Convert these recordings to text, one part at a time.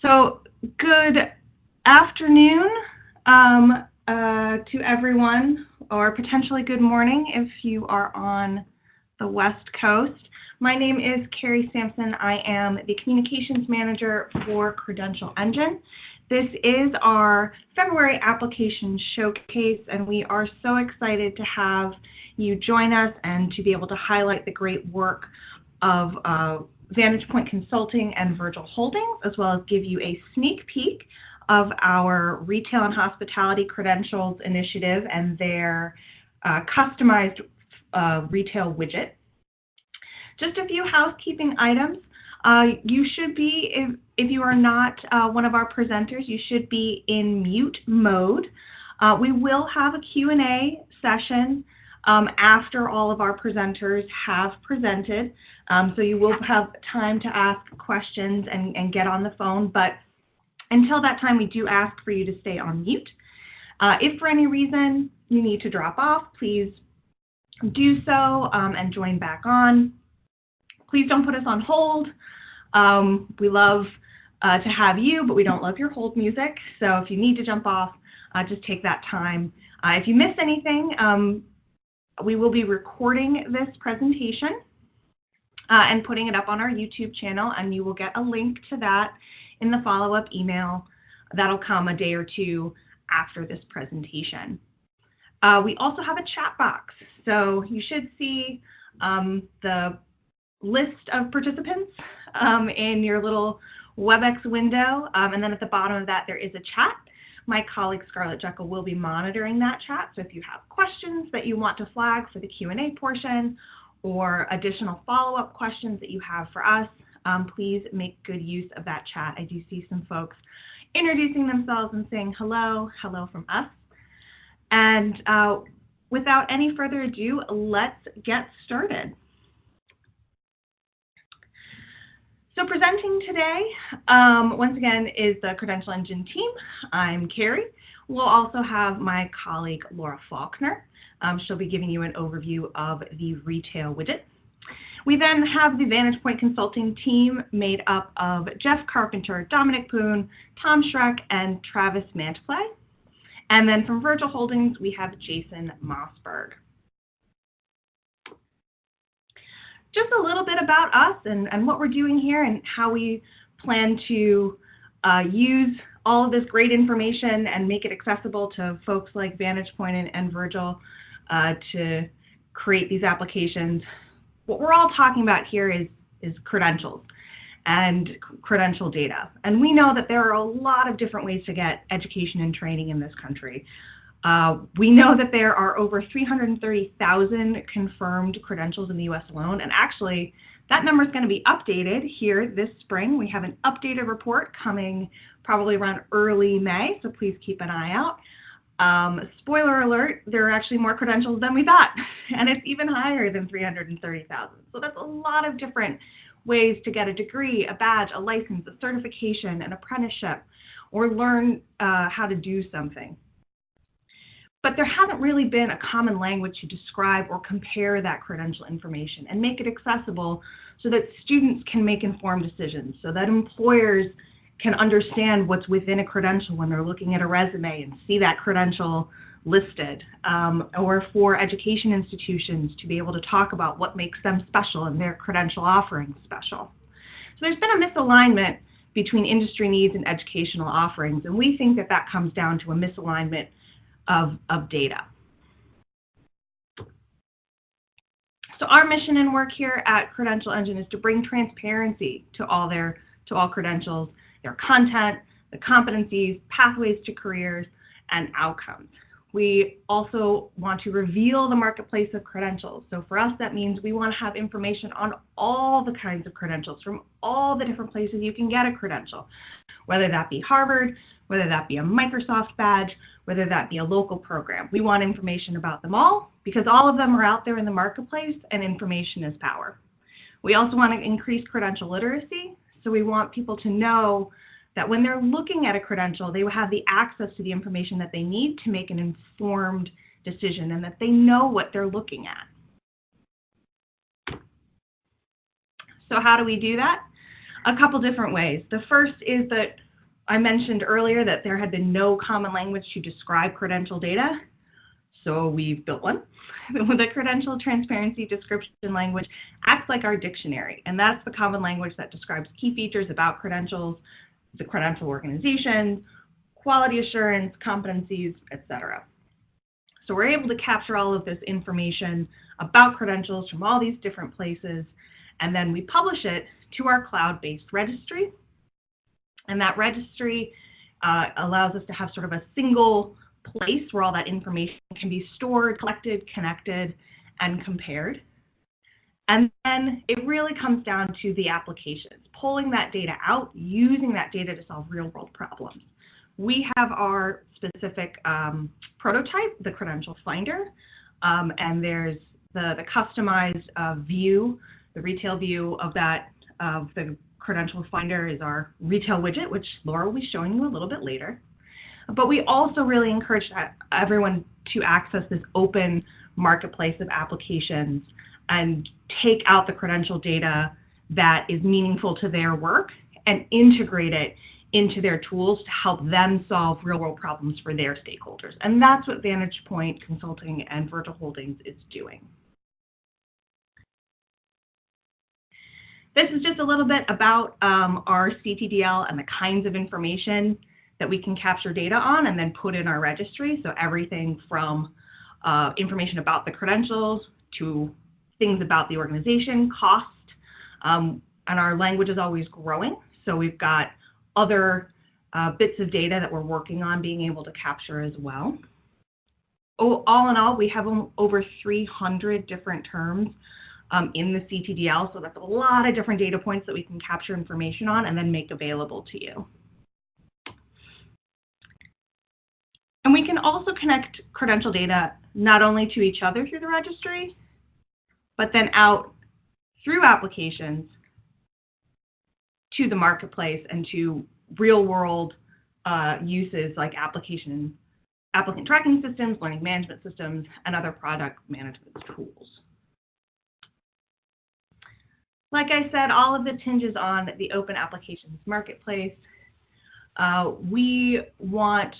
So good afternoon to everyone, or potentially good morning if you are on the West Coast. My name is Carrie Sampson. I am the Communications Manager for Credential Engine. This is our February application showcase, and we are so excited to have you join us and to be able to highlight the great work of Vantage Point Consulting and Virgil Holdings, as well as give you a sneak peek of our Retail and Hospitality Credentials Initiative and their customized retail widget. Just a few housekeeping items. You should be, if you are not one of our presenters, you should be in mute mode. We will have a Q&A session after all of our presenters have presented. So you will have time to ask questions and get on the phone, but until that time, we do ask for you to stay on mute. If for any reason you need to drop off, please do so and join back on. Please don't put us on hold. We love to have you, but we don't love your hold music. So if you need to jump off, just take that time. If you miss anything, we will be recording this presentation and putting it up on our YouTube channel, and you will get a link to that in the follow-up email. That'll come a day or two after this presentation. We also have a chat box, so you should see the list of participants in your little WebEx window, and then at the bottom of that there is a chat. My colleague Scarlett Jekyll will be monitoring that chat, so if you have questions that you want to flag for the Q&A portion or additional follow-up questions that you have for us, please make good use of that chat. I do see some folks introducing themselves and saying hello, hello from us. And without any further ado, let's get started. So presenting today, once again, is the Credential Engine team. I'm Carrie. We'll also have my colleague, Laura Falkner. She'll be giving you an overview of the retail widget. We then have the Vantage Point Consulting team made up of Jeff Carpenter, Dominic Poon, Tom Schreck, and Travis Mantplay. And then from Virgil Holdings, we have Jason Mossberg. Just a little bit about us and what we're doing here and how we plan to use all of this great information and make it accessible to folks like Vantage Point and Virgil to create these applications. What we're all talking about here is credentials and credential data. And we know that there are a lot of different ways to get education and training in this country. We know that there are over 330,000 confirmed credentials in the U.S. alone, and actually that number is going to be updated here this spring. We have an updated report coming probably around early May, so please keep an eye out. Spoiler alert, there are actually more credentials than we thought, and it's even higher than 330,000. So that's a lot of different ways to get a degree, a badge, a license, a certification, an apprenticeship, or learn how to do something. But there hasn't really been a common language to describe or compare that credential information and make it accessible so that students can make informed decisions, so that employers can understand what's within a credential when they're looking at a resume and see that credential listed, or for education institutions to be able to talk about what makes them special and their credential offerings special. So there's been a misalignment between industry needs and educational offerings, and we think that that comes down to a misalignment of data. So our mission and work here at Credential Engine is to bring transparency to all credentials, their content, the competencies, pathways to careers, and outcomes. We also want to reveal the marketplace of credentials. So for us, that means we want to have information on all the kinds of credentials from all the different places you can get a credential, whether that be Harvard, whether that be a Microsoft badge, whether that be a local program. We want information about them all because all of them are out there in the marketplace, and information is power. We also want to increase credential literacy, so we want people to know that when they're looking at a credential, they will have the access to the information that they need to make an informed decision and that they know what they're looking at. So how do we do that? A couple different ways. The first is that I mentioned earlier that there had been no common language to describe credential data, so we've built one. The Credential Transparency Description Language acts like our dictionary, and that's the common language that describes key features about credentials, the credential organization, quality assurance, competencies, etc. So we're able to capture all of this information about credentials from all these different places, and then we publish it to our cloud-based registry. And that registry allows us to have sort of a single place where all that information can be stored, collected, connected, and compared. And then it really comes down to the applications, pulling that data out, using that data to solve real-world problems. We have our specific prototype, the Credential Finder, and there's the customized view, the retail view of that, of the Credential Finder is our retail widget, which Laura will be showing you a little bit later. But we also really encourage everyone to access this open marketplace of applications and take out the credential data that is meaningful to their work and integrate it into their tools to help them solve real-world problems for their stakeholders. And that's what Vantage Point Consulting and Virgil Holdings is doing. This is just a little bit about our CTDL and the kinds of information that we can capture data on and then put in our registry. So everything from information about the credentials to things about the organization, cost, and our language is always growing. So we've got other bits of data that we're working on being able to capture as well. All in all, we have over 300 different terms in the CTDL, so that's a lot of different data points that we can capture information on and then make available to you. And we can also connect credential data not only to each other through the registry, but then out through applications to the marketplace and to real-world uses like applicant tracking systems, learning management systems, and other product management tools. Like I said, all of this hinges on the open applications marketplace. We want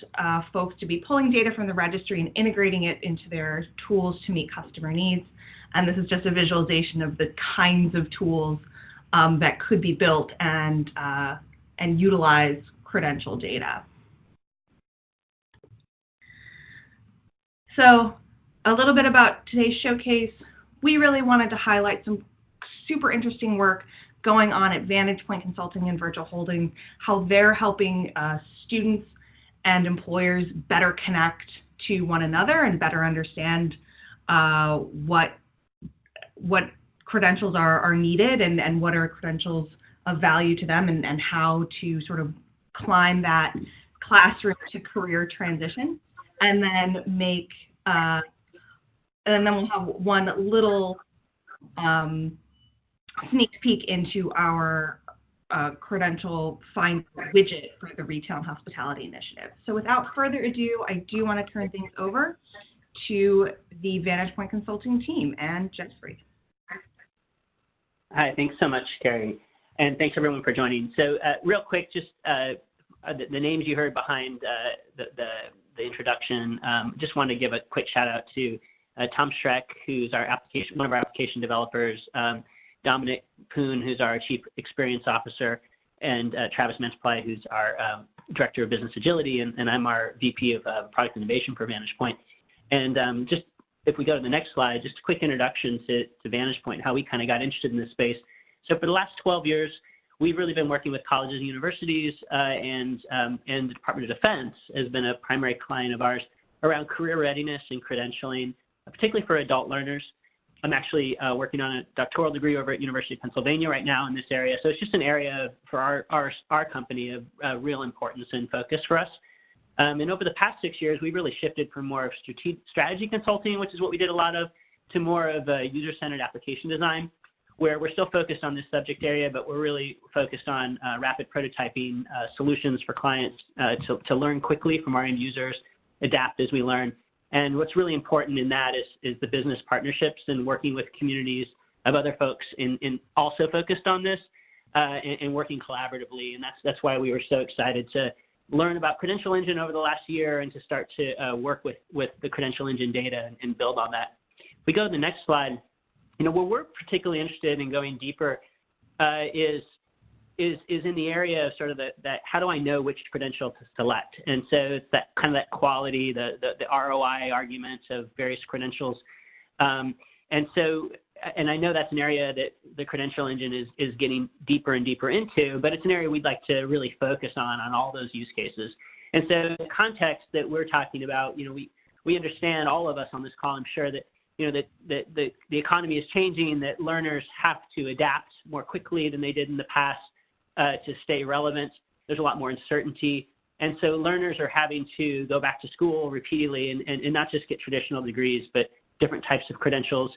folks to be pulling data from the registry and integrating it into their tools to meet customer needs. And this is just a visualization of the kinds of tools that could be built and utilize credential data. So a little bit about today's showcase. We really wanted to highlight some super interesting work going on at Vantage Point Consulting and Virgil Holdings, how they're helping students and employers better connect to one another and better understand what credentials are needed and what are credentials of value to them and how to sort of climb that classroom to career transition, and then make and then we'll have one little sneak peek into our Credential Finder widget for the Retail and Hospitality Initiative. So without further ado, I do want to turn things over to the Vantage Point Consulting team and Jeffrey. Hi, thanks so much, Carrie. And thanks everyone for joining. So real quick, just the names you heard behind the introduction, just wanted to give a quick shout out to Tom Schreck, who's one of our application developers, Dominic Poon, who's our Chief Experience Officer, and Travis Mensply, who's our Director of Business Agility, and I'm our VP of Product Innovation for Vantage Point. And just if we go to the next slide, just a quick introduction to Vantage Point, how we kind of got interested in this space. So for the last 12 years, we've really been working with colleges and universities, and the Department of Defense has been a primary client of ours around career readiness and credentialing, particularly for adult learners. I'm actually working on a doctoral degree over at University of Pennsylvania right now in this area. So it's just an area for our company of real importance and focus for us. And over the past 6 years, we've really shifted from more of strategy consulting, which is what we did a lot of, to more of a user-centered application design, where we're still focused on this subject area, but we're really focused on rapid prototyping solutions for clients to learn quickly from our end users, adapt as we learn. And what's really important in that is the business partnerships and working with communities of other folks in also focused on this. and working collaboratively. And that's why we were so excited to learn about Credential Engine over the last year and to start to work with the Credential Engine data and build on that. If we go to the next slide, where we're particularly interested in going deeper is in the area of sort of that how do I know which credential to select? And so it's that kind of that quality, the ROI argument of various credentials. And I know that's an area that the Credential Engine is getting deeper and deeper into, but it's an area we'd like to really focus on all those use cases. And so the context that we're talking about, we understand, all of us on this call, I'm sure, that that the economy is changing, that learners have to adapt more quickly than they did in the past to stay relevant. There's a lot more uncertainty. And so learners are having to go back to school repeatedly and not just get traditional degrees, but different types of credentials.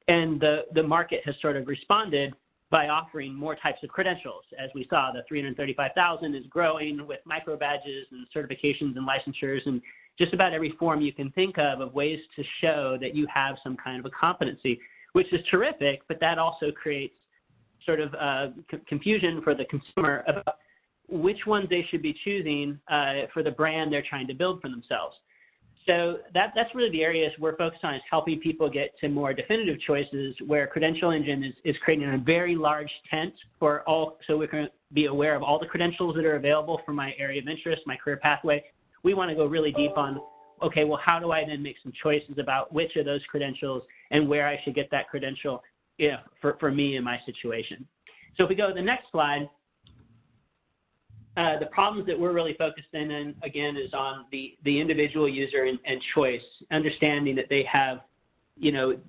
And the market has sort of responded by offering more types of credentials. As we saw, the 335,000 is growing with micro badges and certifications and licensures and just about every form you can think of ways to show that you have some kind of a competency, which is terrific, but that also creates sort of confusion for the consumer about which ones they should be choosing for the brand they're trying to build for themselves. So that's really the areas we're focused on, is helping people get to more definitive choices, where Credential Engine is creating a very large tent for all, so we can be aware of all the credentials that are available for my area of interest, my career pathway. We want to go really deep on, okay, well, how do I then make some choices about which of those credentials and where I should get that credential for me in my situation. So if we go to the next slide, the problems that we're really focused in, again, is on the individual user and choice, understanding that they have,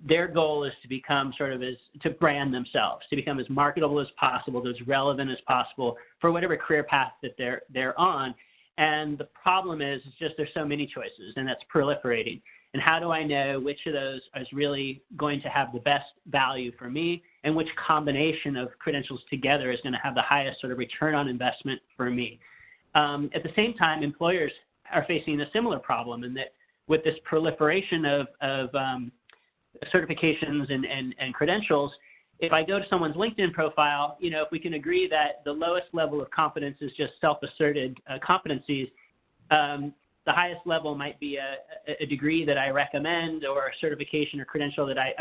their goal is to become to brand themselves, to become as marketable as possible, as relevant as possible for whatever career path that they're on. And the problem is just there's so many choices, and that's proliferating. And how do I know which of those is really going to have the best value for me, and which combination of credentials together is going to have the highest sort of return on investment for me? At the same time, employers are facing a similar problem, in that with this proliferation of certifications and credentials, if I go to someone's LinkedIn profile, if we can agree that the lowest level of competence is just self-asserted competencies, the highest level might be a degree that I recommend, or a certification or credential that I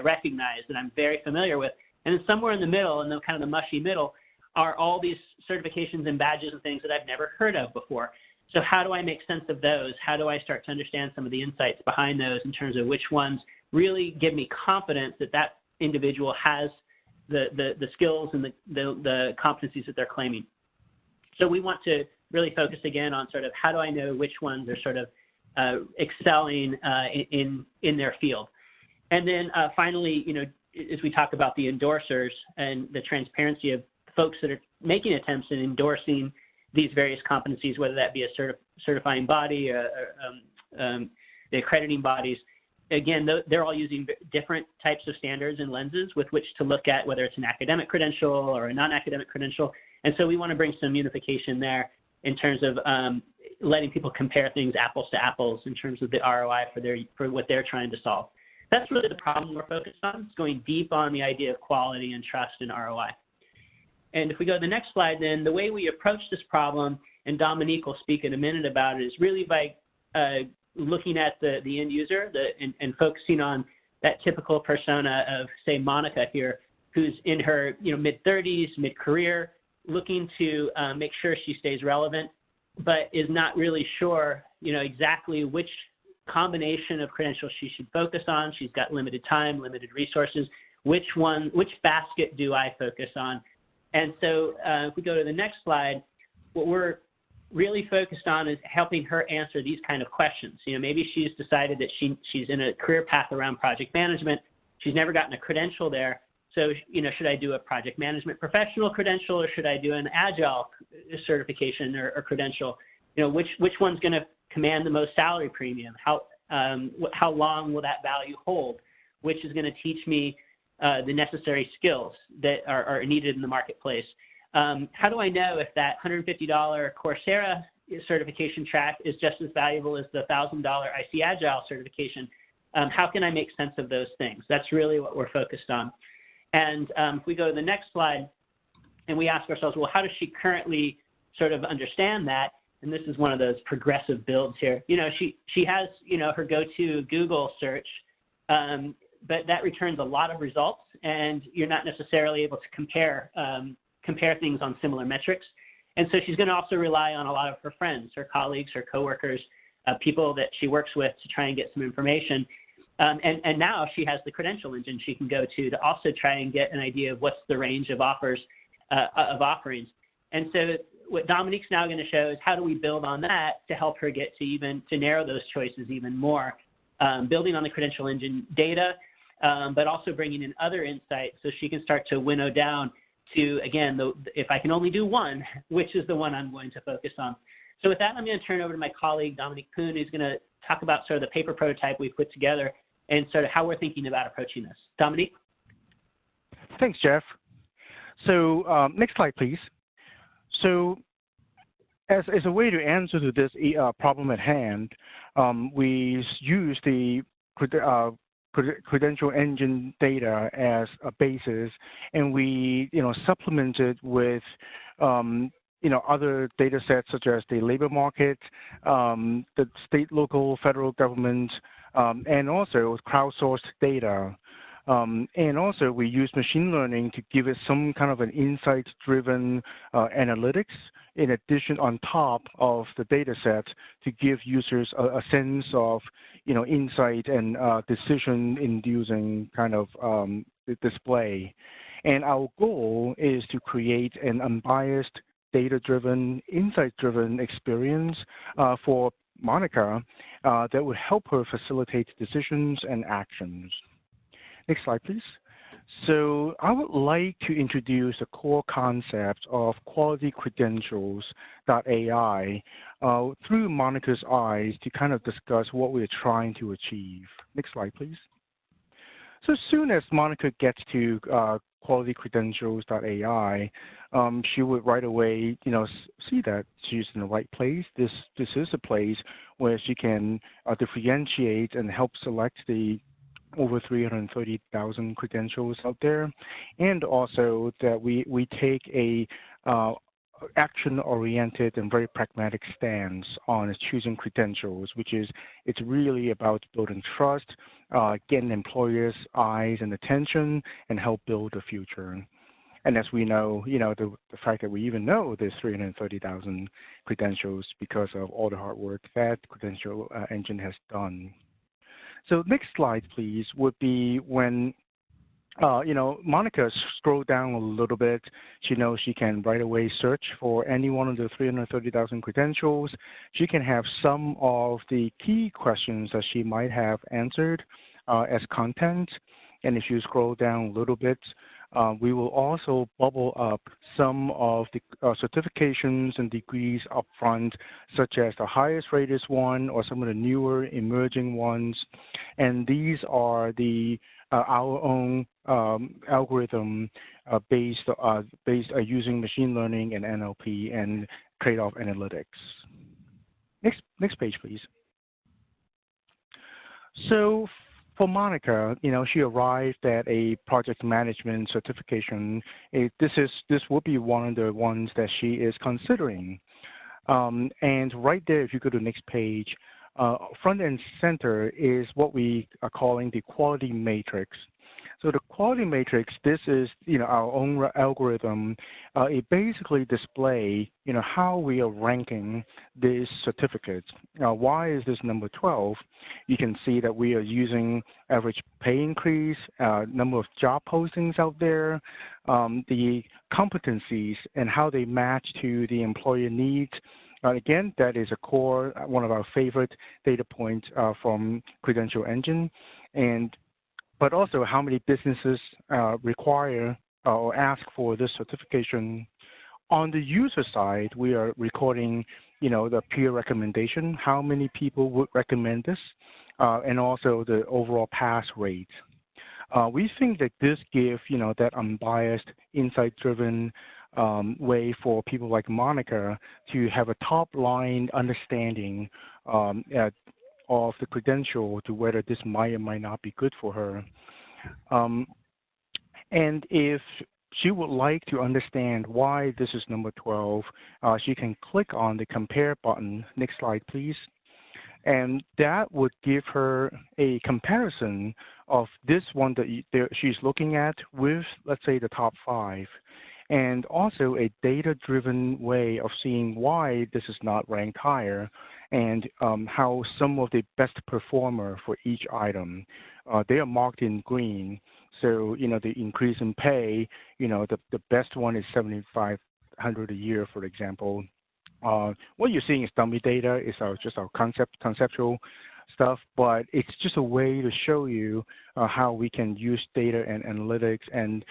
recognize, that I'm very familiar with. And then somewhere in the middle, in the kind of the mushy middle, are all these certifications and badges and things that I've never heard of before. So how do I make sense of those? How do I start to understand some of the insights behind those in terms of which ones really give me confidence that that individual has the skills and the competencies that they're claiming? So we want to really focus again on sort of how do I know which ones are sort of excelling in their field. And then finally, as we talk about the endorsers and the transparency of folks that are making attempts in endorsing these various competencies, whether that be a certifying body, the accrediting bodies, again, they're all using different types of standards and lenses with which to look at whether it's an academic credential or a non-academic credential. And so we want to bring some unification there in terms of letting people compare things apples to apples in terms of the ROI for what they're trying to solve. That's really the problem we're focused on. It's going deep on the idea of quality and trust and ROI. And if we go to the next slide, then the way we approach this problem, and Dominique will speak in a minute about it, is really by looking at the end user and focusing on that typical persona of, say, Monica here, who's in her mid-30s, mid-career, looking to make sure she stays relevant, but is not really sure exactly which combination of credentials she should focus on. She's got limited time, limited resources. Which basket do I focus on? And so if we go to the next slide, what we're really focused on is helping her answer these kind of questions. Maybe she's decided that she's in a career path around project management. She's never gotten a credential there. So, should I do a project management professional credential, or should I do an agile certification or credential? Which one's going to command the most salary premium? How long will that value hold? Which is going to teach me the necessary skills that are needed in the marketplace? How do I know if that $150 Coursera certification track is just as valuable as the $1,000 IC Agile certification? How can I make sense of those things? That's really what we're focused on. And if we go to the next slide, And we ask ourselves, well, how does she currently sort of understand that? And this is one of those progressive builds here. She has, her go-to Google search, but that returns a lot of results, and you're not necessarily able to compare things on similar metrics. And so she's going to also rely on a lot of her friends, her colleagues, her coworkers, people that she works with to try and get some information. And now she has the credential engine she can go to also try and get an idea of what's the range of offerings. And so what Dominique's now going to show is how do we build on that to help her get to narrow those choices even more, building on the credential engine data, but also bringing in other insights so she can start to winnow down to, again, if I can only do one, which is the one I'm going to focus on. So with that, I'm going to turn over to my colleague, Dominique Poon, who's going to talk about sort of the paper prototype we've put together and sort of how we're thinking about approaching this. Dominique? Thanks, Jeff. So next slide, please. So as a way to answer to this problem at hand, we use the credential engine data as a basis, and we supplement it with other data sets such as the labor market, the state, local, federal government, and also crowdsourced data. And also we use machine learning to give it some kind of an insight-driven analytics in addition on top of the data set to give users a sense of insight and decision-inducing kind of display. And our goal is to create an unbiased, data-driven, insight-driven experience for Monica that would help her facilitate decisions and actions. Next slide, please. So I would like to introduce the core concept of quality credentials.ai through Monica's eyes to kind of discuss what we're trying to achieve. Next slide, please. So as soon as Monica gets to quality credentials.ai, she would right away, see that she's in the right place. This is a place where she can differentiate and help select the over 330,000 credentials out there, and also that we take a action-oriented and very pragmatic stance on choosing credentials, which is it's really about building trust, getting employers' eyes and attention, and help build the future. And as we know, the fact that we even know there's 330,000 credentials because of all the hard work that Credential Engine has done. So next slide, please, would be when, Monica scrolled down a little bit. She knows she can right away search for any one of the 330,000 credentials. She can have some of the key questions that she might have answered as content. And if you scroll down a little bit, we will also bubble up some of the certifications and degrees up front, such as the highest rated one or some of the newer emerging ones. And these are our own algorithm based using machine learning and NLP and trade-off analytics. Next page, please. So for Monica, she arrived at a project management certification. This will be one of the ones that she is considering. And right there, if you go to the next page, front and center is what we are calling the quality matrix. So the quality matrix, this is our own algorithm. It basically displays how we are ranking these certificates. Now, why is this number 12? You can see that we are using average pay increase, number of job postings out there, the competencies and how they match to the employer needs. Again, that is a core, one of our favorite data points from Credential Engine. But also how many businesses require or ask for this certification. On the user side, we are recording, the peer recommendation, how many people would recommend this, and also the overall pass rate. We think that this gives, that unbiased, insight-driven way for people like Monica to have a top-line understanding of the credential to whether this might or might not be good for her. And if she would like to understand why this is number 12, she can click on the compare button. Next slide, please. And that would give her a comparison of this one that she's looking at with, let's say, the top 5, and also a data-driven way of seeing why this is not ranked higher, and how some of the best performer for each item, they are marked in green. So, the increase in pay, the best one is $7,500 a year, for example. What you're seeing is dummy data, is just our conceptual stuff, but it's just a way to show you how we can use data and analytics and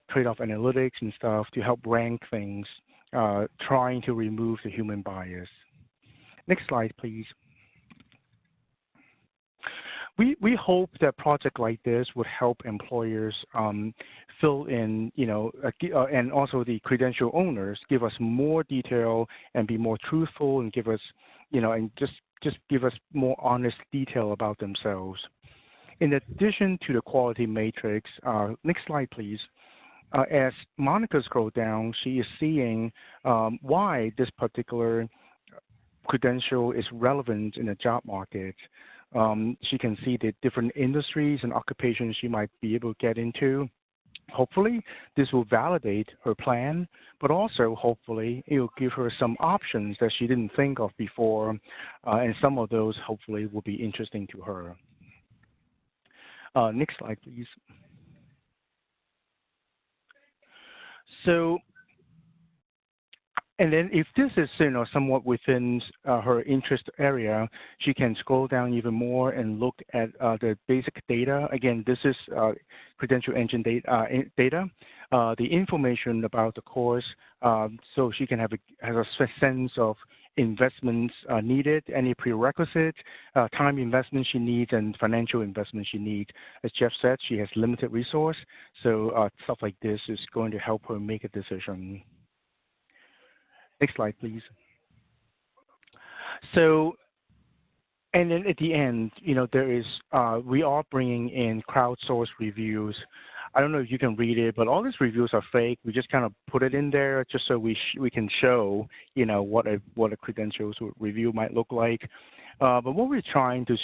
trade-off analytics and stuff to help rank things, trying to remove the human bias. Next slide, please. We hope that project like this would help employers fill in, and also the credential owners give us more detail and be more truthful and give us, and just give us more honest detail about themselves. In addition to the quality matrix, next slide, please. As Monica scrolled down, she is seeing why this particular credential is relevant in the job market. She can see the different industries and occupations she might be able to get into. Hopefully, this will validate her plan, but also hopefully it will give her some options that she didn't think of before, and some of those hopefully will be interesting to her. Next slide, please. So, and then if this is somewhat within her interest area, she can scroll down even more and look at the basic data. Again, this is Credential Engine data, the information about the course, so she can have a sense of investments needed, any prerequisites, time investment she needs, and financial investment she needs. As Jeff said, she has limited resource, so stuff like this is going to help her make a decision. Next slide, please. So, and then at the end, there is, we are bringing in crowdsourced reviews. I don't know if you can read it, but all these reviews are fake. We just kind of put it in there just so we can show, what a credentials review might look like. But what we're trying to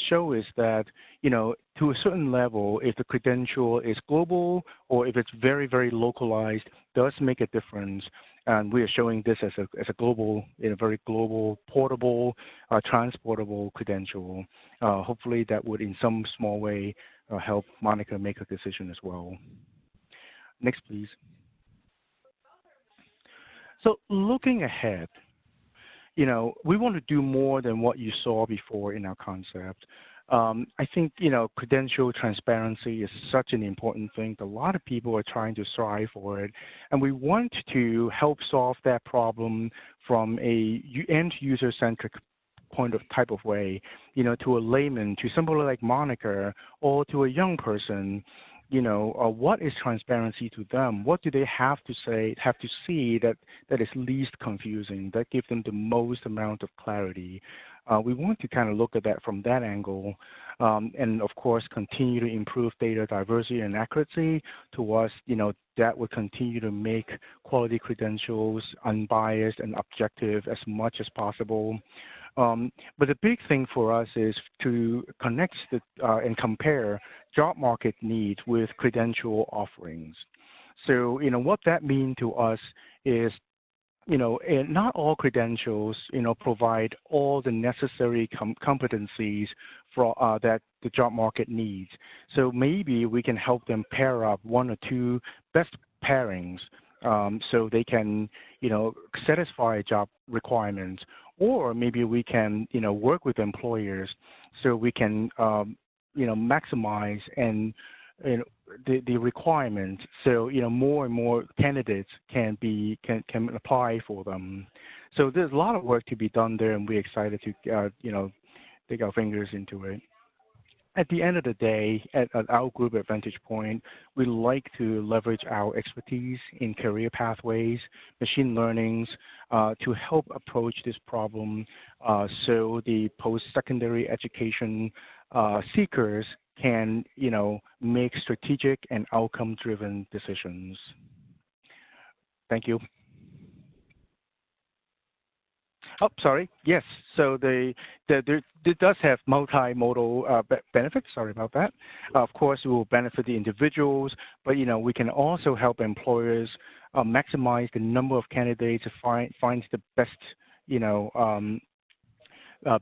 show is that, to a certain level, if the credential is global or if it's very, very localized, does make a difference. And we are showing this as a global, very global, portable, transportable credential. Hopefully that would, in some small way, help Monica make a decision as well. Next, please. So looking ahead, we want to do more than what you saw before in our concept. I think, credential transparency is such an important thing. A lot of people are trying to strive for it, and we want to help solve that problem from a end user-centric type of way, to a layman, to somebody like Monica, or to a young person. What is transparency to them? What do they have to say, have to see that is least confusing, that gives them the most amount of clarity? We want to kind of look at that from that angle, and of course continue to improve data diversity and accuracy. To us, that would continue to make quality credentials unbiased and objective as much as possible. But the big thing for us is to connect and compare job market needs with credential offerings. So, what that means to us is, not all credentials, provide all the necessary competencies for that the job market needs. So maybe we can help them pair up one or two best pairings, so they can, satisfy job requirements. Or maybe we can, work with employers so we can, maximize and the requirements. So, more and more candidates can apply for them. So there's a lot of work to be done there, and we're excited to, dig our fingers into it. At the end of the day, at our group at Vantage Point, we like to leverage our expertise in career pathways, machine learnings, to help approach this problem, so the post-secondary education seekers can, make strategic and outcome-driven decisions. Thank you. Oh, sorry. Yes. So it does have multimodal benefits. Sorry about that. Of course, it will benefit the individuals, but we can also help employers maximize the number of candidates to find the best,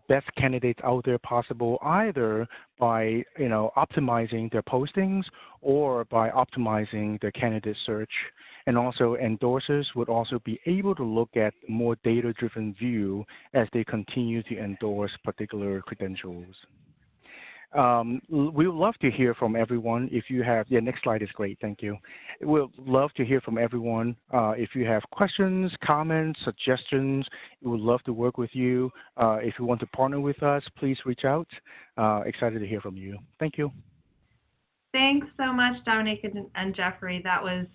best candidates out there possible, either by optimizing their postings or by optimizing their candidate search. And also endorsers would also be able to look at more data-driven view as they continue to endorse particular credentials. We would love to hear from everyone. If you have, next slide is great, thank you. We'd love to hear from everyone. If you have questions, comments, suggestions, we would love to work with you. If you want to partner with us, please reach out. Excited to hear from you. Thank you. Thanks so much, Dominic and Jeffrey. That was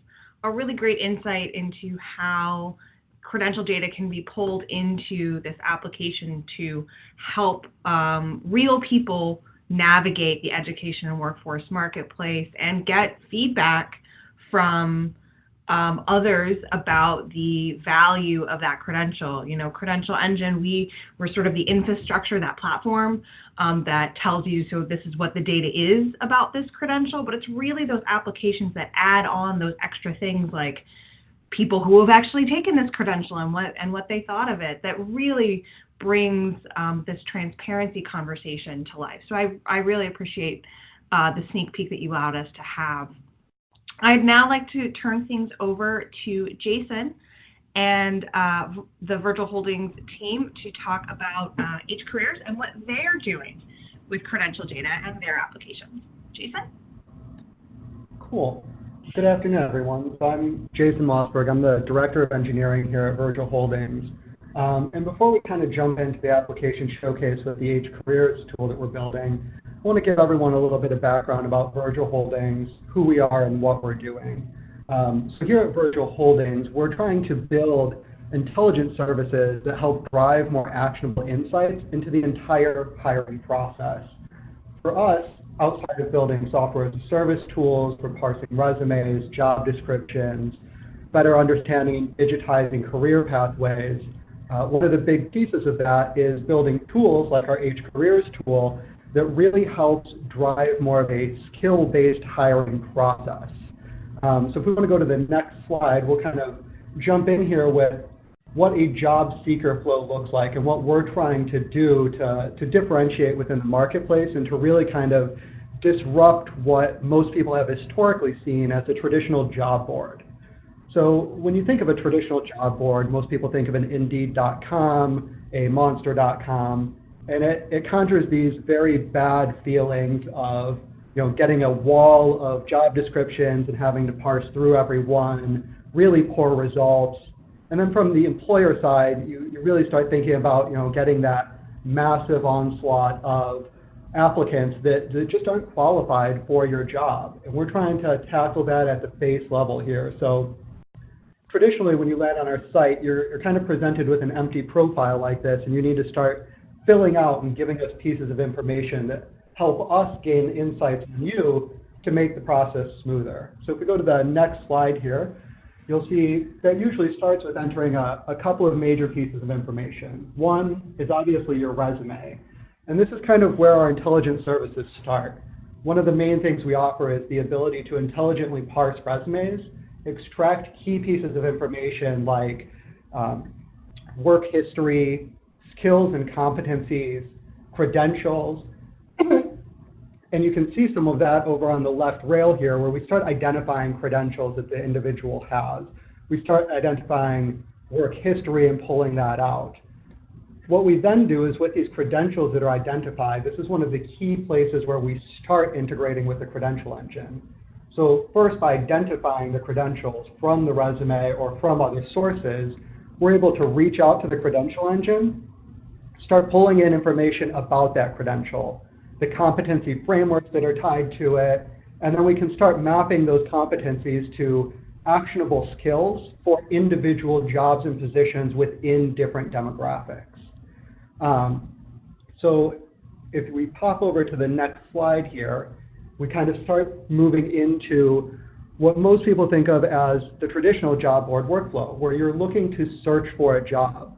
a really great insight into how credential data can be pulled into this application to help real people navigate the education and workforce marketplace and get feedback from others about the value of that credential. Credential Engine, we're sort of the infrastructure, that platform that tells you, so this is what the data is about this credential, but it's really those applications that add on those extra things like people who have actually taken this credential and what they thought of it, that really brings this transparency conversation to life. So I really appreciate the sneak peek that you allowed us to have. I'd now like to turn things over to Jason and the Virgil Holdings team to talk about H Careers and what they're doing with credential data and their applications. Jason? Cool. Good afternoon, everyone. So I'm Jason Mossberg. I'm the Director of Engineering here at Virgil Holdings. And before we kind of jump into the application showcase with the H Careers tool that we're building, I want to give everyone a little bit of background about Virgil Holdings, who we are, and what we're doing. So here at Virgil Holdings, we're trying to build intelligent services that help drive more actionable insights into the entire hiring process. For us, outside of building software as a service tools for parsing resumes, job descriptions, better understanding and digitizing career pathways, one of the big pieces of that is building tools like our H Careers tool that really helps drive more of a skill-based hiring process. So if we want to go to the next slide, we'll kind of jump in here with what a job seeker flow looks like and what we're trying to do to differentiate within the marketplace and to really kind of disrupt what most people have historically seen as a traditional job board. So when you think of a traditional job board, most people think of an Indeed.com, a Monster.com, and it conjures these very bad feelings of getting a wall of job descriptions and having to parse through every one, really poor results. And then from the employer side, you really start thinking about getting that massive onslaught of applicants that just aren't qualified for your job. And we're trying to tackle that at the base level here. So traditionally, when you land on our site, you're kind of presented with an empty profile like this, and you need to start filling out and giving us pieces of information that help us gain insights from you to make the process smoother. So if we go to the next slide here, you'll see that usually starts with entering a couple of major pieces of information. One is obviously your resume. And this is kind of where our intelligence services start. One of the main things we offer is the ability to intelligently parse resumes, extract key pieces of information like work history, skills and competencies, credentials, and you can see some of that over on the left rail here where we start identifying credentials that the individual has. We start identifying work history and pulling that out. What we then do is with these credentials that are identified, this is one of the key places where we start integrating with the Credential Engine. So first, by identifying the credentials from the resume or from other sources, we're able to reach out to the Credential Engine, start pulling in information about that credential, the competency frameworks that are tied to it, and then we can start mapping those competencies to actionable skills for individual jobs and positions within different demographics. So if we pop over to the next slide here, we kind of start moving into what most people think of as the traditional job board workflow, where you're looking to search for a job.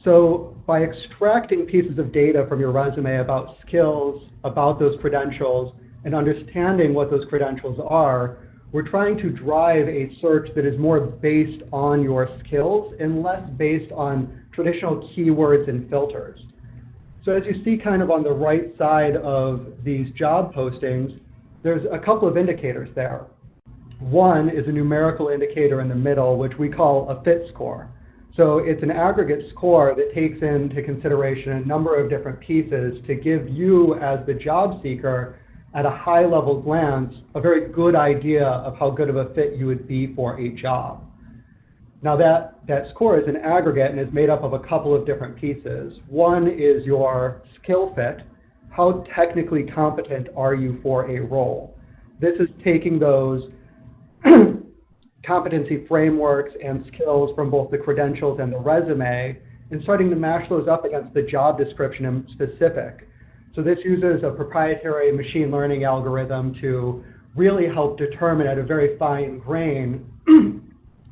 So by extracting pieces of data from your resume about skills, about those credentials, and understanding what those credentials are, we're trying to drive a search that is more based on your skills and less based on traditional keywords and filters. So as you see kind of on the right side of these job postings, there's a couple of indicators there. One is a numerical indicator in the middle, which we call a fit score. So it's an aggregate score that takes into consideration a number of different pieces to give you, as the job seeker, at a high level glance, a very good idea of how good of a fit you would be for a job. Now that score is an aggregate and is made up of a couple of different pieces. One is your skill fit. How technically competent are you for a role? This is taking those competency frameworks and skills from both the credentials and the resume and starting to mash those up against the job description in specific. So this uses a proprietary machine learning algorithm to really help determine at a very fine grain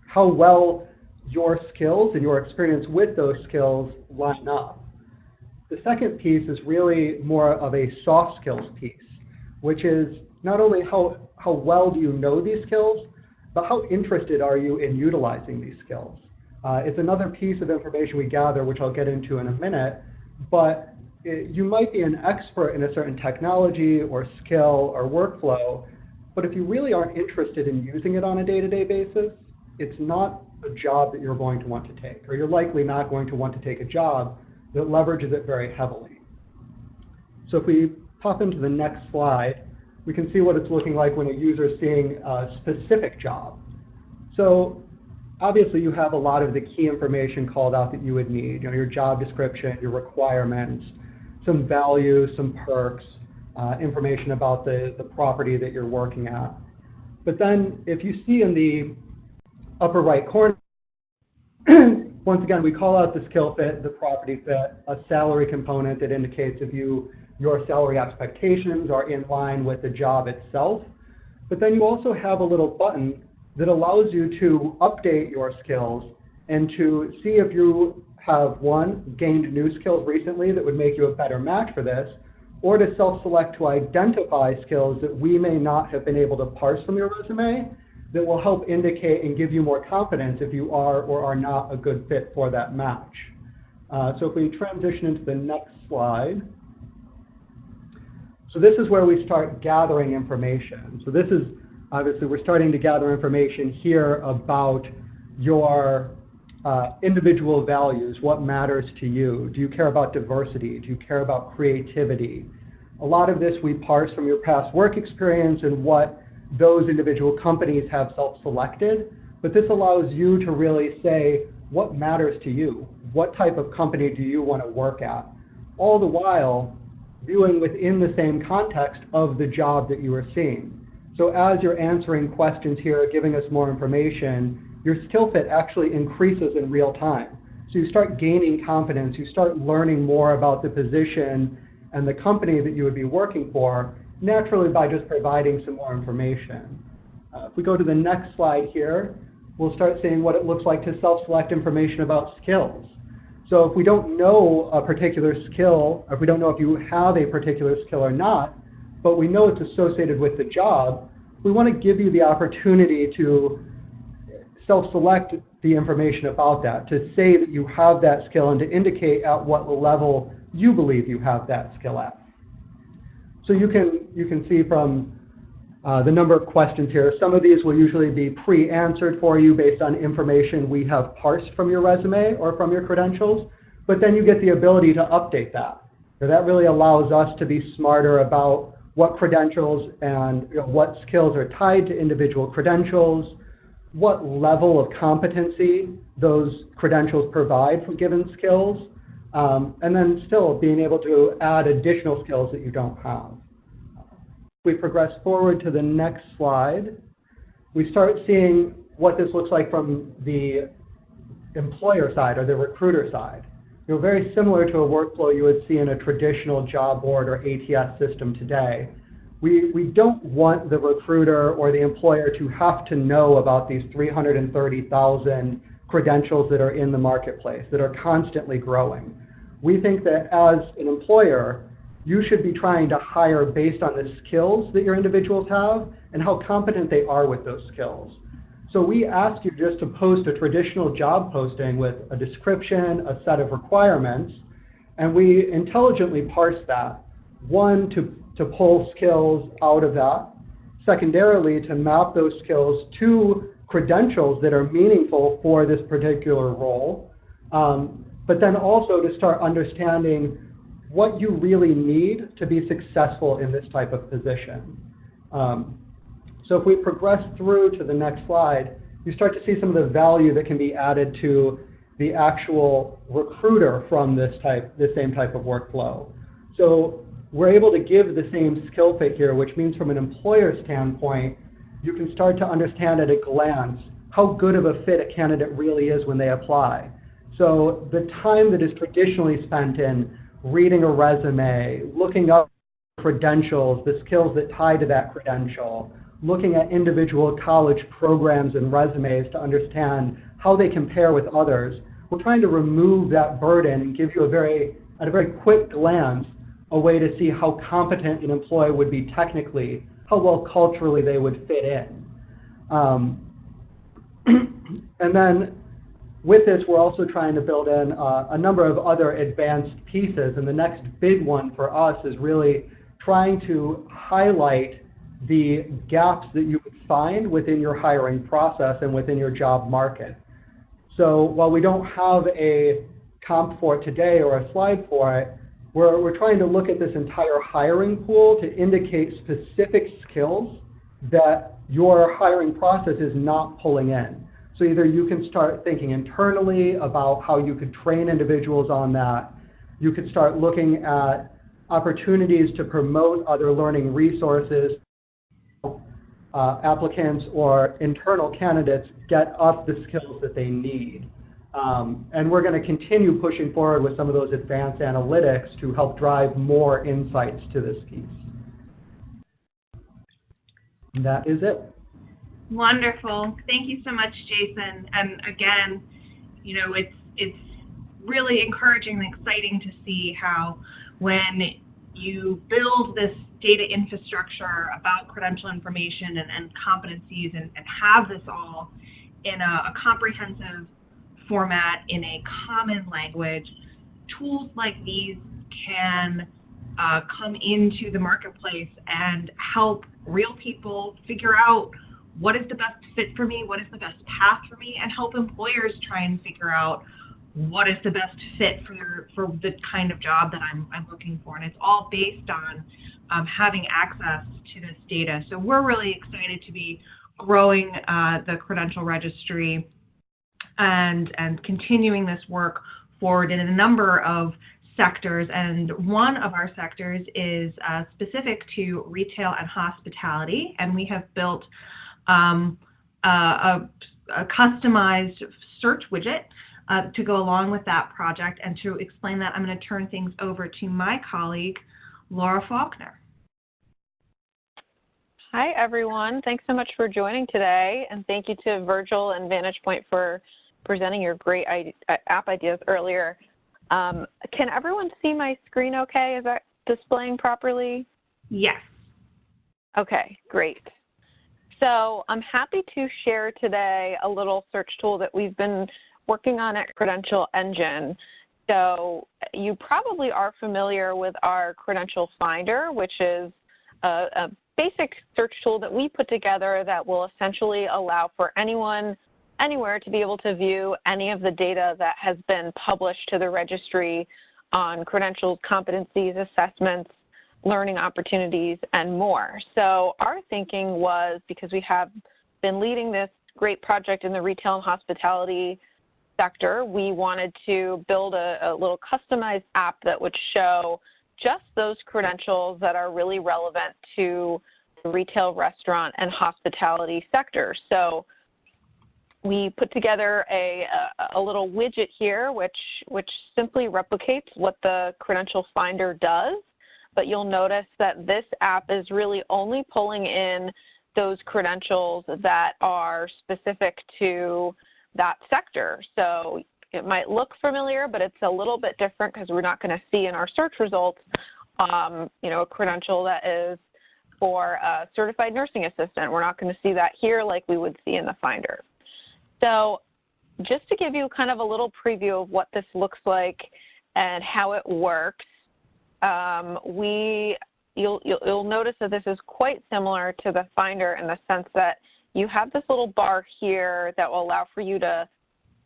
how well your skills and your experience with those skills line up. The second piece is really more of a soft skills piece, which is not only how well do you know these skills, but how interested are you in utilizing these skills? It's another piece of information we gather, which I'll get into in a minute, but you might be an expert in a certain technology or skill or workflow, but if you really aren't interested in using it on a day-to-day basis, it's not a job that you're going to want to take, or you're likely not going to want to take a job that leverages it very heavily. So if we pop into the next slide, we can see what it's looking like when a user is seeing a specific job. So obviously you have a lot of the key information called out that you would need, your job description, your requirements, some values, some perks, information about the property that you're working at. But then if you see in the upper right corner, once again, we call out the skill fit, the property fit, a salary component that indicates if your salary expectations are in line with the job itself. But then you also have a little button that allows you to update your skills and to see if you have, one, gained new skills recently that would make you a better match for this, or to self-select to identify skills that we may not have been able to parse from your resume that will help indicate and give you more confidence if you are or are not a good fit for that match. So if we transition into the next slide. So this is where we start gathering information. So this is, obviously, we're starting to gather information here about your individual values, what matters to you. Do you care about diversity? Do you care about creativity? A lot of this we parse from your past work experience and what those individual companies have self-selected, but this allows you to really say what matters to you. What type of company do you want to work at? All the while viewing within the same context of the job that you are seeing. So as you're answering questions here, giving us more information, your skill fit actually increases in real time. So you start gaining confidence, you start learning more about the position and the company that you would be working for, naturally by just providing some more information. If we go to the next slide here, we'll start seeing what it looks like to self-select information about skills. So if we don't know a particular skill, or if we don't know if you have a particular skill or not, but we know it's associated with the job, we want to give you the opportunity to self-select the information about that, to say that you have that skill and to indicate at what level you believe you have that skill at. So you can see from the number of questions here, some of these will usually be pre-answered for you based on information we have parsed from your resume or from your credentials, but then you get the ability to update that. So that really allows us to be smarter about what credentials and what skills are tied to individual credentials, what level of competency those credentials provide for given skills, and then still being able to add additional skills that you don't have. If we progress forward to the next slide, we start seeing what this looks like from the employer side or the recruiter side. very similar to a workflow you would see in a traditional job board or ATS system today. We don't want the recruiter or the employer to have to know about these 330,000 credentials that are in the marketplace that are constantly growing. We think that as an employer, you should be trying to hire based on the skills that your individuals have and how competent they are with those skills. So we ask you just to post a traditional job posting with a description, a set of requirements, and we intelligently parse that. One, to pull skills out of that. Secondarily, to map those skills to credentials that are meaningful for this particular role. But then also to start understanding what you really need to be successful in this type of position. So if we progress through to the next slide, you start to see some of the value that can be added to the actual recruiter from this same type of workflow. So we're able to give the same skill fit here, which means from an employer standpoint, you can start to understand at a glance how good of a fit a candidate really is when they apply. So the time that is traditionally spent in reading a resume, looking up credentials, the skills that tie to that credential, looking at individual college programs and resumes to understand how they compare with others, we're trying to remove that burden and give you at a very quick glance, a way to see how competent an employee would be technically, how well culturally they would fit in. And then with this, we're also trying to build in a number of other advanced pieces. And the next big one for us is really trying to highlight the gaps that you would find within your hiring process and within your job market. So while we don't have a comp for it today or a slide for it, we're trying to look at this entire hiring pool to indicate specific skills that your hiring process is not pulling in. So either you can start thinking internally about how you could train individuals on that. You could start looking at opportunities to promote other learning resources. Applicants or internal candidates get up the skills that they need. And we're going to continue pushing forward with some of those advanced analytics to help drive more insights to this piece. And that is it. Wonderful. Thank you so much, Jason. And again, it's really encouraging and exciting to see how when you build this data infrastructure about credential information and competencies and have this all in a comprehensive format in a common language, tools like these can come into the marketplace and help real people figure out what is the best fit for me, what is the best path for me, and help employers try and figure out what is the best fit for the kind of job that I'm looking for. And it's all based on having access to this data. So we're really excited to be growing the Credential Registry and continuing this work forward in a number of sectors. And one of our sectors is specific to retail and hospitality. And we have built a customized search widget to go along with that project. And to explain that, I'm going to turn things over to my colleague, Laura Falkner. Hi, everyone. Thanks so much for joining today. And thank you to Virgil and Vantage Point for presenting your great app ideas earlier. Can everyone see my screen okay? Is that displaying properly? Yes. Okay, great. So I'm happy to share today a little search tool that we've been working on at Credential Engine. So you probably are familiar with our Credential Finder, which is a basic search tool that we put together that will essentially allow for anyone, anywhere to be able to view any of the data that has been published to the registry on credentials, competencies, assessments, learning opportunities, and more. So our thinking was, because we have been leading this great project in the retail and hospitality sector, we wanted to build a little customized app that would show just those credentials that are really relevant to the retail, restaurant, and hospitality sector. So we put together a little widget here, which simply replicates what the Credential Finder does. But you'll notice that this app is really only pulling in those credentials that are specific to that sector. So it might look familiar, but it's a little bit different because we're not going to see in our search results, a credential that is for a certified nursing assistant. We're not going to see that here like we would see in the Finder. So just to give you kind of a little preview of what this looks like and how it works, you'll notice that this is quite similar to the Finder in the sense that you have this little bar here that will allow for you to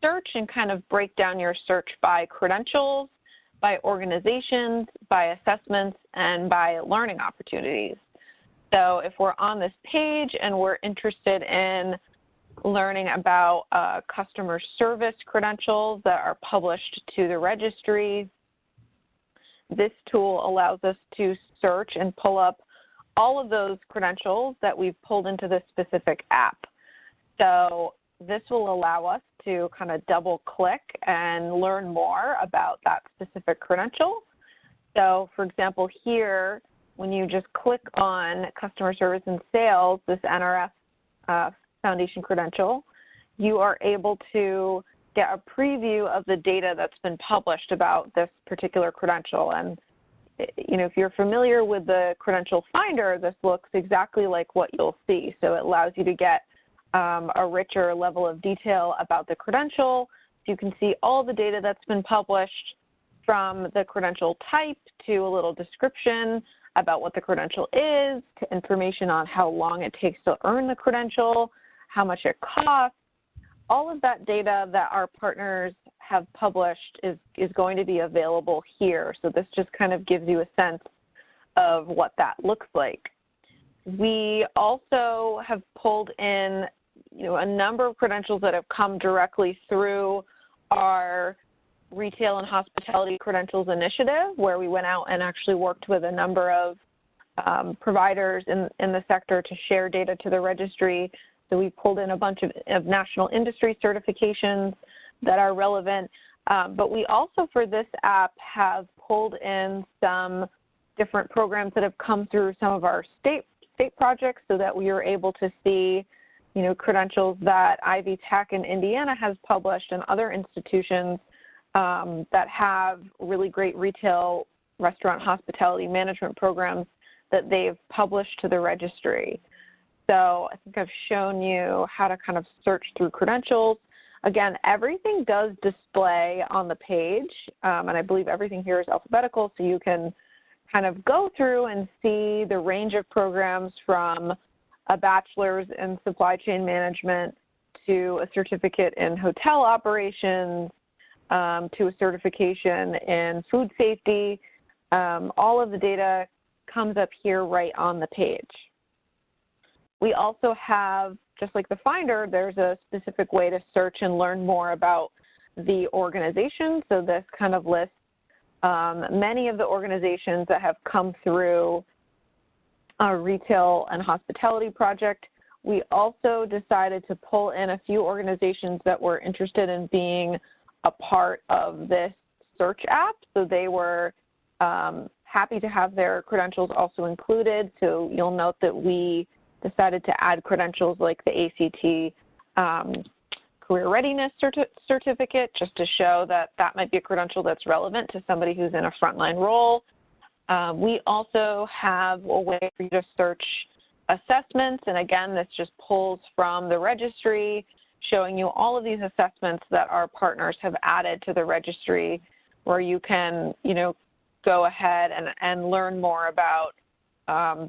search and kind of break down your search by credentials, by organizations, by assessments, and by learning opportunities. So if we're on this page and we're interested in learning about customer service credentials that are published to the registry, this tool allows us to search and pull up all of those credentials that we've pulled into this specific app. So this will allow us to kind of double click and learn more about that specific credential. So for example, here, when you just click on customer service and sales, this NRF Foundation credential, you are able to get a preview of the data that's been published about this particular credential. And if you're familiar with the Credential Finder, this looks exactly like what you'll see. So it allows you to get a richer level of detail about the credential. You can see all the data that's been published, from the credential type to a little description about what the credential is, to information on how long it takes to earn the credential, how much it costs. All of that data that our partners have published is going to be available here. So this just kind of gives you a sense of what that looks like. We also have pulled in a number of credentials that have come directly through our Retail and Hospitality Credentials Initiative, where we went out and actually worked with a number of providers in the sector to share data to the registry. So we pulled in a bunch of national industry certifications that are relevant. But we also, for this app, have pulled in some different programs that have come through some of our state projects so that we are able to see, credentials that Ivy Tech in Indiana has published and other institutions that have really great retail, restaurant, hospitality management programs that they've published to the registry. So I think I've shown you how to kind of search through credentials. Again, everything does display on the page, and I believe everything here is alphabetical, so you can kind of go through and see the range of programs from a bachelor's in supply chain management to a certificate in hotel operations, to a certification in food safety. All of the data comes up here right on the page. We also have, just like the Finder, there's a specific way to search and learn more about the organization. So this kind of lists many of the organizations that have come through our Retail and Hospitality project. We also decided to pull in a few organizations that were interested in being a part of this search app. So they were happy to have their credentials also included. So you'll note that we decided to add credentials like the ACT Career Readiness Certificate, just to show that that might be a credential that's relevant to somebody who's in a frontline role. We also have a way for you to search assessments, and again, this just pulls from the registry, showing you all of these assessments that our partners have added to the registry, where you can, go ahead and learn more about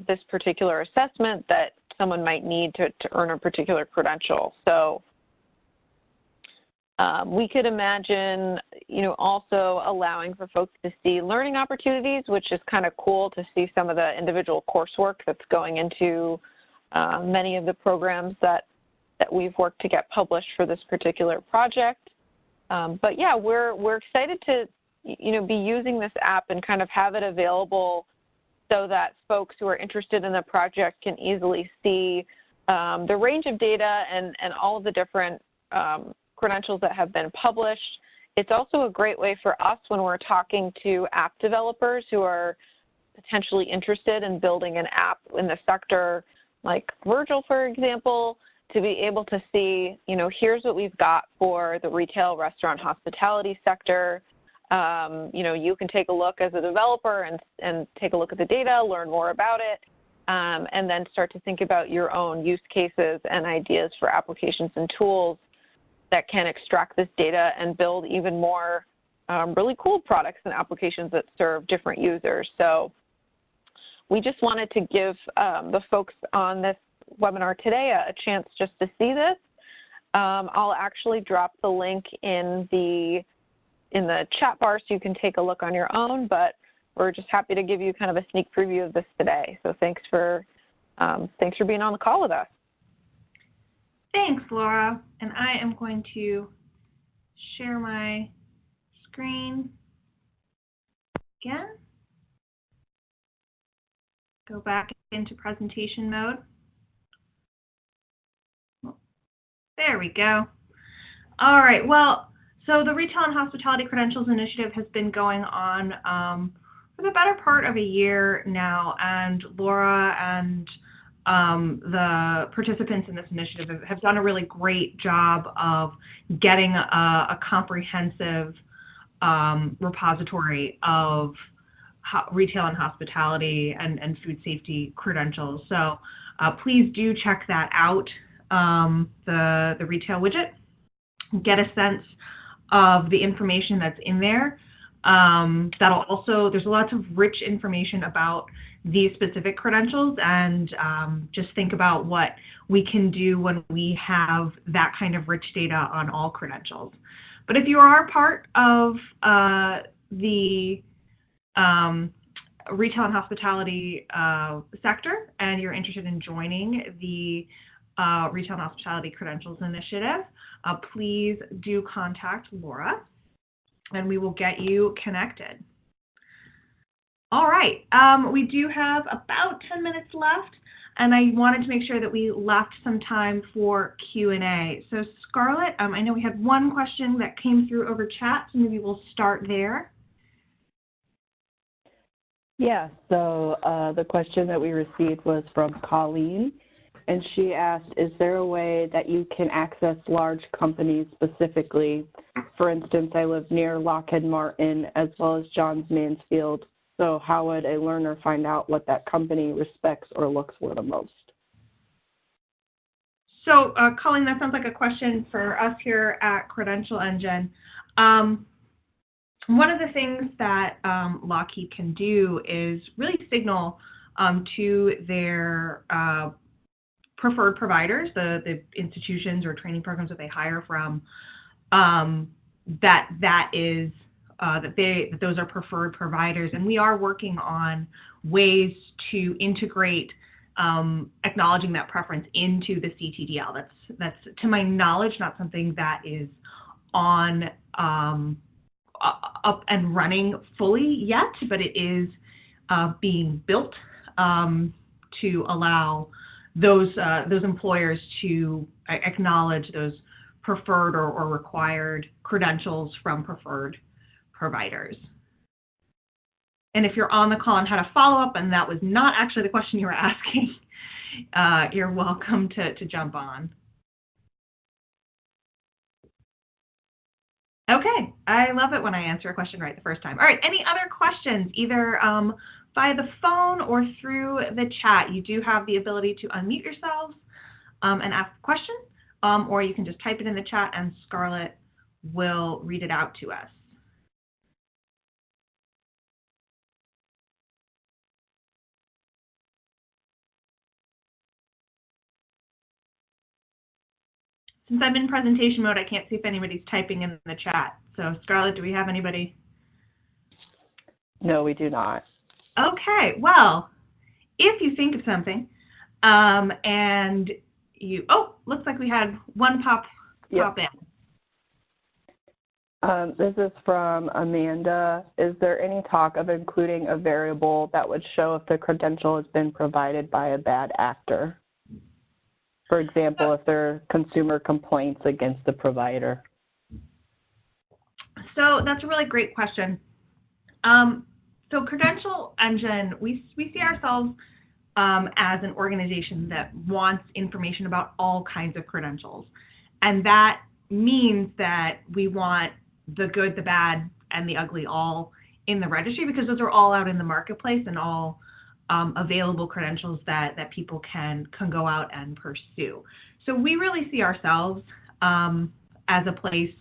this particular assessment that someone might need to earn a particular credential. So we could imagine, also allowing for folks to see learning opportunities, which is kind of cool to see some of the individual coursework that's going into many of the programs that we've worked to get published for this particular project. But yeah, we're excited to, be using this app and kind of have it available so that folks who are interested in the project can easily see the range of data and all of the different credentials that have been published. It's also a great way for us when we're talking to app developers who are potentially interested in building an app in the sector, like Virgil, for example, to be able to see, here's what we've got for the retail, restaurant, hospitality sector. You can take a look as a developer and take a look at the data, learn more about it, and then start to think about your own use cases and ideas for applications and tools that can extract this data and build even more really cool products and applications that serve different users. So we just wanted to give the folks on this webinar today a chance just to see this. I'll actually drop the link in the chat bar so you can take a look on your own, but we're just happy to give you kind of a sneak preview of this today. So thanks for being on the call with us. Thanks, Laura. And I am going to share my screen again. Go back into presentation mode. There we go. All right, well, so the Retail and Hospitality Credentials Initiative has been going on for the better part of a year now, and Laura and the participants in this initiative have done a really great job of getting a comprehensive repository of retail and hospitality and food safety credentials. So please do check that out, the retail widget. Get a sense of the information that's in there. That'll also, there's lots of rich information about these specific credentials, and just think about what we can do when we have that kind of rich data on all credentials. But if you are part of the retail and hospitality sector and you're interested in joining the Retail and Hospitality Credentials Initiative, please do contact Laura and we will get you connected. All right, we do have about 10 minutes left, and I wanted to make sure that we left some time for Q&A. So Scarlett, I know we had one question that came through over chat, so maybe we'll start there. Yeah, so the question that we received was from Colleen, and she asked, is there a way that you can access large companies specifically? For instance, I live near Lockheed Martin as well as Johns Mansfield. So how would a learner find out what that company respects or looks for the most? So Colleen, that sounds like a question for us here at Credential Engine. One of the things that Lockheed can do is really signal to their preferred providers, the institutions or training programs that they hire from, that those are preferred providers, and we are working on ways to integrate acknowledging that preference into the CTDL. That's to my knowledge not something that is on up and running fully yet, but it is being built to allow those employers to acknowledge those preferred or required credentials from preferred providers. And if you're on the call and had a follow-up and that was not actually the question you were asking, you're welcome to jump on. Okay, I love it when I answer a question right the first time. All right, any other questions, either via the phone or through the chat? You do have the ability to unmute yourselves and ask a question, or you can just type it in the chat and Scarlett will read it out to us. Since I'm in presentation mode, I can't see if anybody's typing in the chat. So Scarlett, do we have anybody? No, we do not. Okay, well, if you think of something and you, looks like we had one pop in. This is from Amanda. Is there any talk of including a variable that would show if the credential has been provided by a bad actor? For example, if there are consumer complaints against the provider? So that's a really great question. So Credential Engine, we see ourselves as an organization that wants information about all kinds of credentials. And that means that we want the good, the bad, and the ugly all in the registry, because those are all out in the marketplace and all available credentials that people can go out and pursue. So we really see ourselves as a place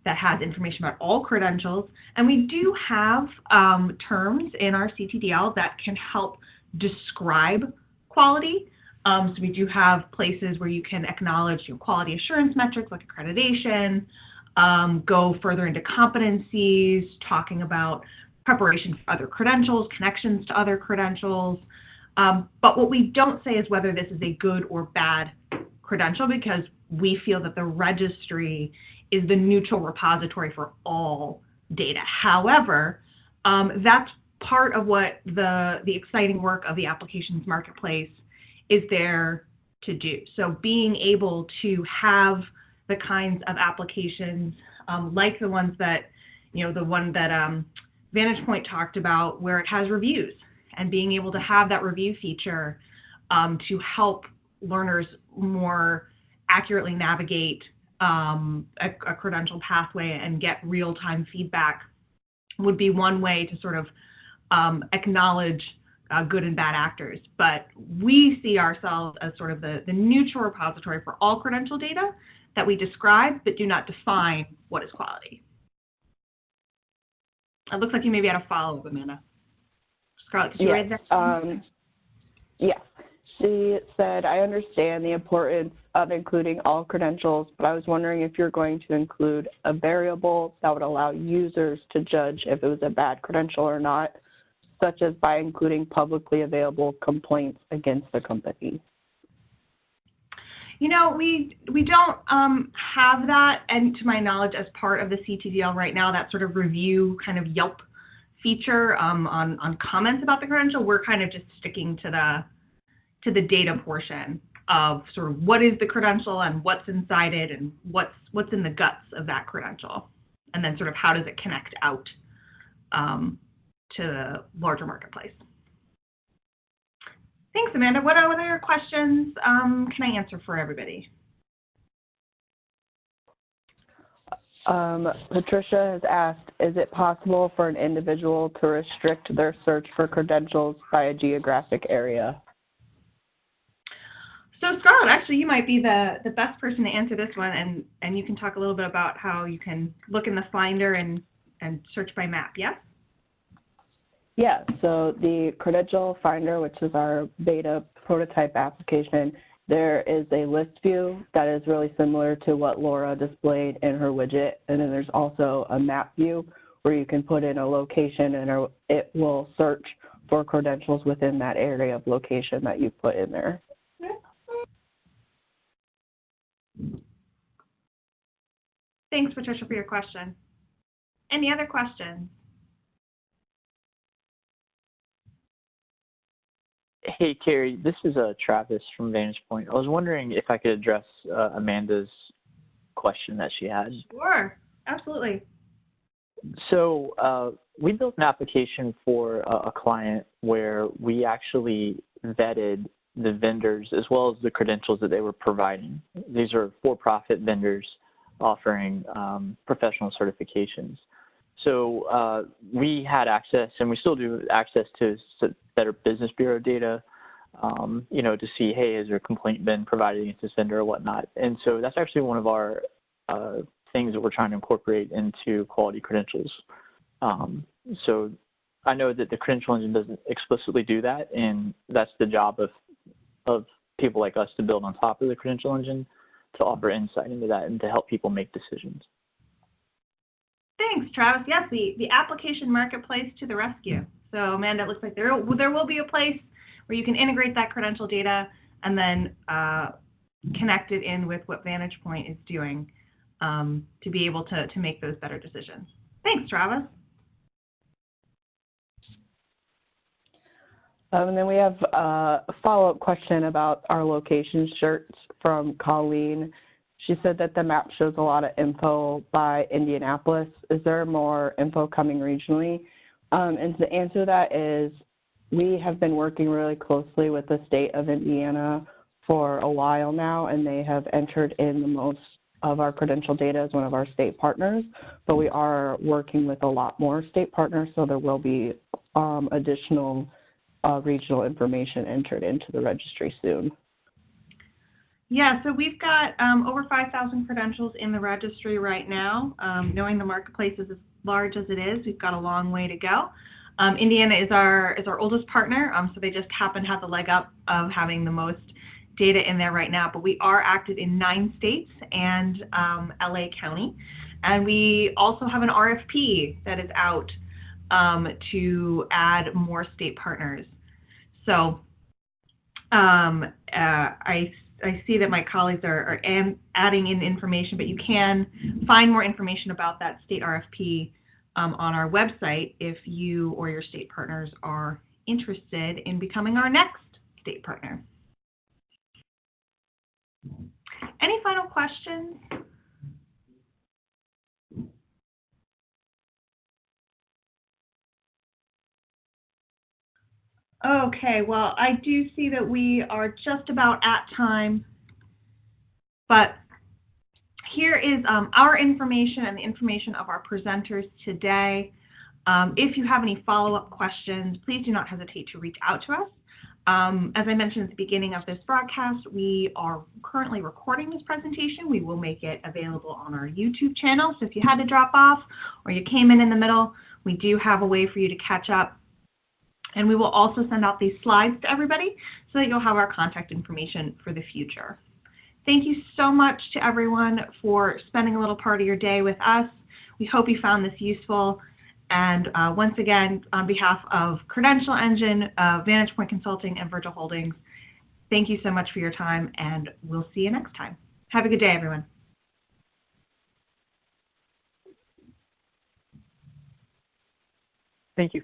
that has information about all credentials. And we do have terms in our CTDL that can help describe quality. So we do have places where you can acknowledge quality assurance metrics like accreditation, go further into competencies, talking about preparation for other credentials, connections to other credentials. But what we don't say is whether this is a good or bad credential, because we feel that the registry is the neutral repository for all data. However, that's part of what the exciting work of the applications marketplace is there to do. So being able to have the kinds of applications like the ones that, the one that Vantage Point talked about, where it has reviews, and being able to have that review feature to help learners more accurately navigate a credential pathway and get real-time feedback would be one way to sort of acknowledge good and bad actors. But we see ourselves as sort of the neutral repository for all credential data that we describe but do not define what is quality. It looks like you maybe had a follow-up, Amanda. Scarlett, could you read that? Yes. She said, I understand the importance of including all credentials, but I was wondering if you're going to include a variable that would allow users to judge if it was a bad credential or not, such as by including publicly available complaints against the company. We don't have that, and to my knowledge, as part of the CTDL right now, that sort of review kind of Yelp feature on comments about the credential. We're kind of just sticking to the data portion of sort of what is the credential and what's inside it and what's in the guts of that credential, and then sort of how does it connect out to the larger marketplace. Thanks, Amanda. What other questions can I answer for everybody? Patricia has asked, is it possible for an individual to restrict their search for credentials by a geographic area? So Scarlett, actually, you might be the best person to answer this one, and you can talk a little bit about how you can look in the Finder and search by map, yes? Yeah, so the Credential Finder, which is our beta prototype application, there is a list view that is really similar to what Laura displayed in her widget, and then there's also a map view where you can put in a location and it will search for credentials within that area of location that you put in there. Thanks, Patricia, for your question. Any other questions? Hey, Carrie, this is Travis from Vantage Point. I was wondering if I could address Amanda's question that she had. Sure, absolutely. So we built an application for a client where we actually vetted the vendors as well as the credentials that they were providing. These are for-profit vendors offering professional certifications. So we had access, and we still do access to Better Business Bureau data, to see, hey, has there a complaint been provided against this vendor or whatnot? And so that's actually one of our things that we're trying to incorporate into quality credentials. So I know that the Credential Engine doesn't explicitly do that, and that's the job of people like us to build on top of the Credential Engine to offer insight into that and to help people make decisions. Thanks, Travis. Yes, the application marketplace to the rescue. So, Amanda, it looks like there will be a place where you can integrate that credential data and then connect it in with what Vantage Point is doing to be able to make those better decisions. Thanks, Travis. And then we have a follow-up question about our location shirts from Colleen. She said that the map shows a lot of info by Indianapolis. Is there more info coming regionally? And the answer to that is we have been working really closely with the state of Indiana for a while now, and they have entered in the most of our credential data as one of our state partners, but we are working with a lot more state partners, so there will be additional regional information entered into the registry soon. Yeah, so we've got over 5,000 credentials in the registry right now. Knowing the marketplace is as large as it is, we've got a long way to go. Indiana is our oldest partner, so they just happen to have the leg up of having the most data in there right now. But we are active in 9 states and LA County, and we also have an RFP that is out to add more state partners. So I see that my colleagues are adding in information, but you can find more information about that state RFP on our website if you or your state partners are interested in becoming our next state partner. Any final questions? Okay, well, I do see that we are just about at time, but here is our information and the information of our presenters today. If you have any follow-up questions, please do not hesitate to reach out to us. As I mentioned at the beginning of this broadcast, we are currently recording this presentation. We will make it available on our YouTube channel, so if you had to drop off or you came in the middle, we do have a way for you to catch up. And we will also send out these slides to everybody so that you'll have our contact information for the future. Thank you so much to everyone for spending a little part of your day with us. We hope you found this useful. And once again, on behalf of Credential Engine, Vantage Point Consulting, and Virgil Holdings, thank you so much for your time, and we'll see you next time. Have a good day, everyone. Thank you.